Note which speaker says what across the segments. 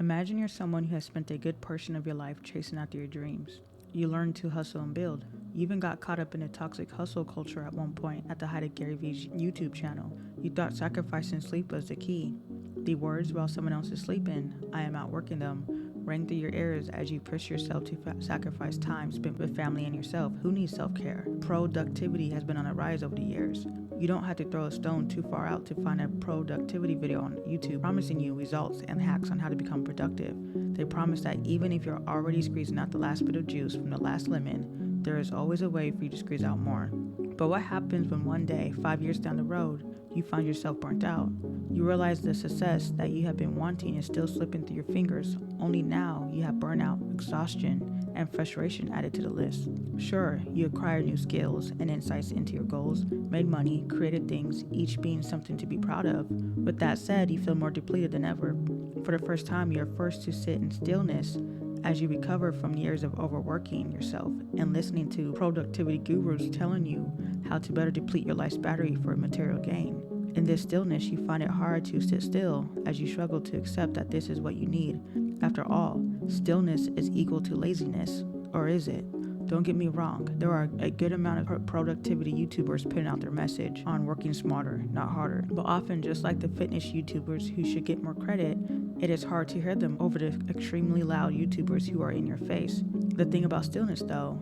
Speaker 1: Imagine you're someone who has spent a good portion of your life chasing after your dreams. You learned to hustle and build. You even got caught up in a toxic hustle culture at one point at the height of Gary Vee's YouTube channel. You thought sacrificing sleep was the key. The words while someone else is sleeping, I am outworking them, rang through your ears as you push yourself to sacrifice time spent with family and yourself. Who needs self-care? Productivity has been on a rise over the years. You don't have to throw a stone too far out to find a productivity video on YouTube promising you results and hacks on how to become productive. They promise that even if you're already squeezing out the last bit of juice from the last lemon, there is always a way for you to squeeze out more. But what happens when one day, 5 years down the road, you find yourself burnt out? You realize the success that you have been wanting is still slipping through your fingers, only now you have burnout, exhaustion, and frustration added to the list. Sure, you acquired new skills and insights into your goals, made money, created things, each being something to be proud of. With that said, you feel more depleted than ever. For the first time, you are forced to sit in stillness as you recover from years of overworking yourself and listening to productivity gurus telling you how to better deplete your life's battery for material gain. In this stillness, you find it hard to sit still as you struggle to accept that this is what you need. After all, stillness is equal to laziness, or is it? Don't get me wrong, there are a good amount of productivity YouTubers putting out their message on working smarter, not harder. But often, just like the fitness YouTubers who should get more credit, it is hard to hear them over the extremely loud YouTubers who are in your face. The thing about stillness though,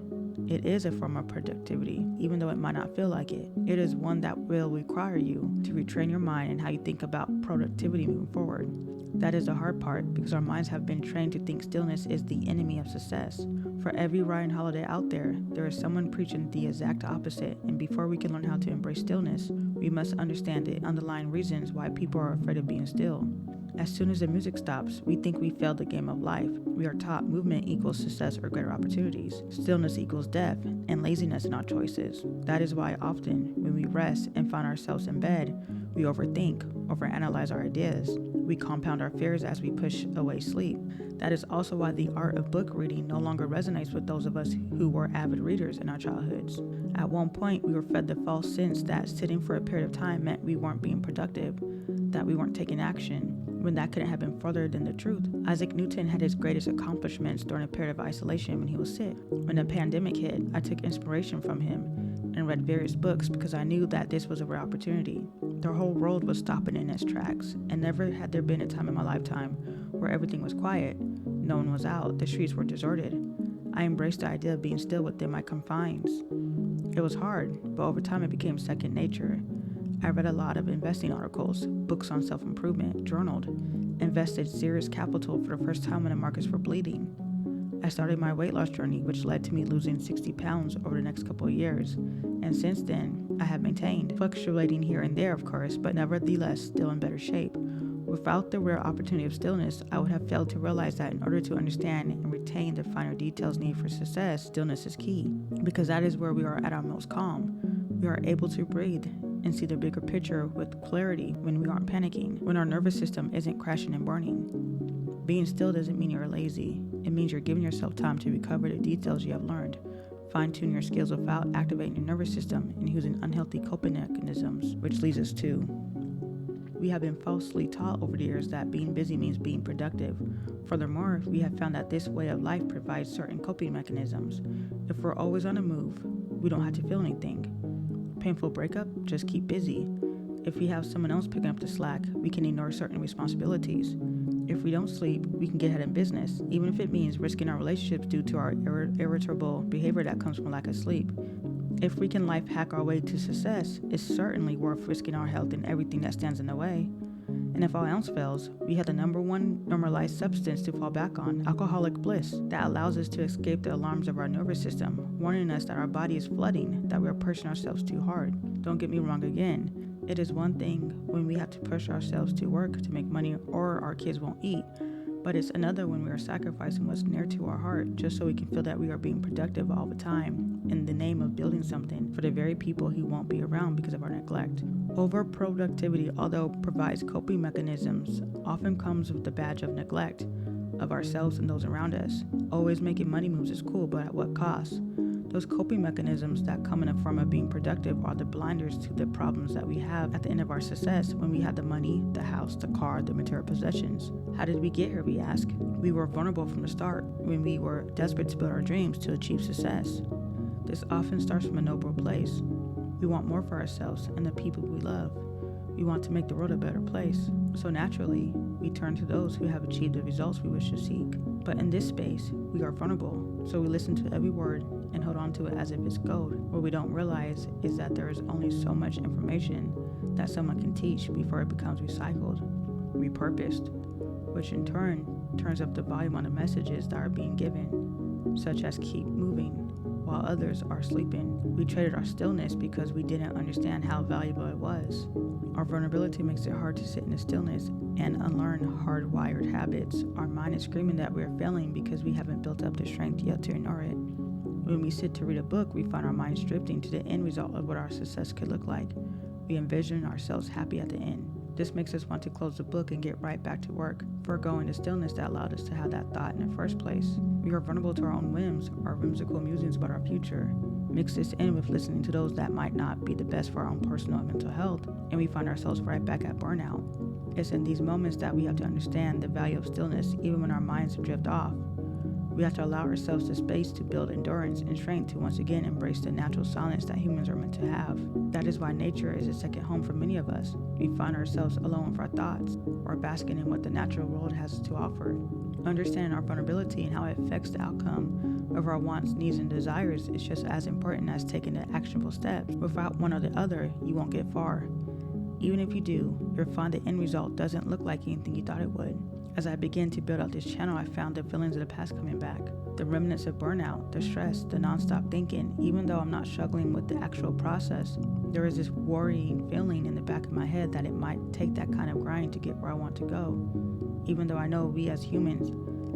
Speaker 1: it is a form of productivity, even though it might not feel like it. It is one that will require you to retrain your mind and how you think about productivity moving forward. That is the hard part because our minds have been trained to think stillness is the enemy of success. For every Ryan Holiday out there is someone preaching the exact opposite, and before we can learn how to embrace stillness, we must understand the underlying reasons why people are afraid of being still. As soon as the music stops, we think we failed the game of life. We are taught movement equals success or greater opportunities. Stillness equals death and laziness in our choices. That is why often when we rest and find ourselves in bed, we overthink, overanalyze our ideas. We compound our fears as we push away sleep. That is also why the art of book reading no longer resonates with those of us who were avid readers in our childhoods. At one point, we were fed the false sense that sitting for a period of time meant we weren't being productive, that we weren't taking action, when that couldn't have been further than the truth. Isaac Newton had his greatest accomplishments during a period of isolation when he was sick. When the pandemic hit, I took inspiration from him and read various books because I knew that this was a rare opportunity. The whole world was stopping in its tracks, and never had there been a time in my lifetime where everything was quiet, no one was out, the streets were deserted. I embraced the idea of being still within my confines. It was hard, but over time it became second nature. I read a lot of investing articles, books on self-improvement, journaled, invested serious capital for the first time when the markets were bleeding. I started my weight loss journey, which led to me losing 60 pounds over the next couple of years, and since then, I have maintained, fluctuating here and there of course, but nevertheless still in better shape. Without the rare opportunity of stillness, I would have failed to realize that in order to understand and retain the finer details needed for success, stillness is key, because that is where we are at our most calm. We are able to breathe and see the bigger picture with clarity when we aren't panicking, when our nervous system isn't crashing and burning. Being still doesn't mean you're lazy. It means you're giving yourself time to recover the details you have learned, fine-tune your skills without activating your nervous system and using unhealthy coping mechanisms, which leads us to we have been falsely taught over the years that being busy means being productive. Furthermore, we have found that this way of life provides certain coping mechanisms. If we're always on the move, we don't have to feel anything. Painful breakup? Just keep busy. If we have someone else picking up the slack, we can ignore certain responsibilities. If we don't sleep, we can get ahead in business, even if it means risking our relationships due to our irritable behavior that comes from lack of sleep. If we can life hack our way to success, it's certainly worth risking our health and everything that stands in the way. And if all else fails, we have the number one normalized substance to fall back on, alcoholic bliss, that allows us to escape the alarms of our nervous system, warning us that our body is flooding, that we are pushing ourselves too hard. Don't get me wrong again. It is one thing when we have to push ourselves to work to make money or our kids won't eat, but it's another when we are sacrificing what's near to our heart just so we can feel that we are being productive all the time in the name of building something for the very people who won't be around because of our neglect. Overproductivity, although provides coping mechanisms, often comes with the badge of neglect of ourselves and those around us. Always making money moves is cool, but at what cost? Those coping mechanisms that come in the form of being productive are the blinders to the problems that we have at the end of our success when we had the money, the house, the car, the material possessions. How did we get here, we ask? We were vulnerable from the start when we were desperate to build our dreams to achieve success. This often starts from a noble place. We want more for ourselves and the people we love. We want to make the world a better place. So naturally, we turn to those who have achieved the results we wish to seek. But in this space, we are vulnerable, so we listen to every word and hold on to it as if it's gold. What we don't realize is that there is only so much information that someone can teach before it becomes recycled, repurposed, which in turn turns up the volume on the messages that are being given, such as keep moving, while others are sleeping. We traded our stillness because we didn't understand how valuable it was. Our vulnerability makes it hard to sit in the stillness and unlearn hardwired habits. Our mind is screaming that we're failing because we haven't built up the strength yet to ignore it. When we sit to read a book, we find our minds drifting to the end result of what our success could look like. We envision ourselves happy at the end. This makes us want to close the book and get right back to work, foregoing the stillness that allowed us to have that thought in the first place. We are vulnerable to our own whims, our whimsical musings about our future. Mix this in with listening to those that might not be the best for our own personal and mental health, and we find ourselves right back at burnout. It's in these moments that we have to understand the value of stillness even when our minds drift off. We have to allow ourselves the space to build endurance and strength to once again embrace the natural silence that humans are meant to have. That is why nature is a second home for many of us. We find ourselves alone with our thoughts, or basking in what the natural world has to offer. Understanding our vulnerability and how it affects the outcome of our wants, needs, and desires is just as important as taking the actionable steps. Without one or the other, you won't get far. Even if you do, you'll find the end result doesn't look like anything you thought it would. As I began to build out this channel, I found the feelings of the past coming back. The remnants of burnout, the stress, the nonstop thinking. Even though I'm not struggling with the actual process, there is this worrying feeling in the back of my head that it might take that kind of grind to get where I want to go. Even though I know we as humans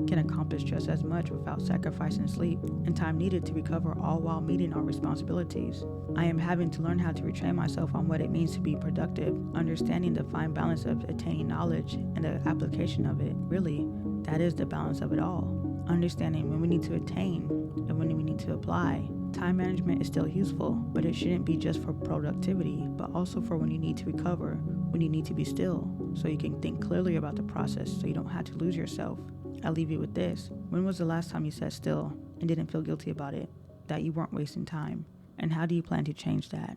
Speaker 1: can accomplish just as much without sacrificing sleep and time needed to recover, all while meeting our responsibilities. I am having to learn how to retrain myself on what it means to be productive, understanding the fine balance of attaining knowledge and the application of it. Really, that is the balance of it all. Understanding when we need to attain and when we need to apply. Time management is still useful, but it shouldn't be just for productivity, but also for when you need to recover, when you need to be still, so you can think clearly about the process so you don't have to lose yourself. I'll leave you with this. When was the last time you sat still and didn't feel guilty about it, that you weren't wasting time? And how do you plan to change that?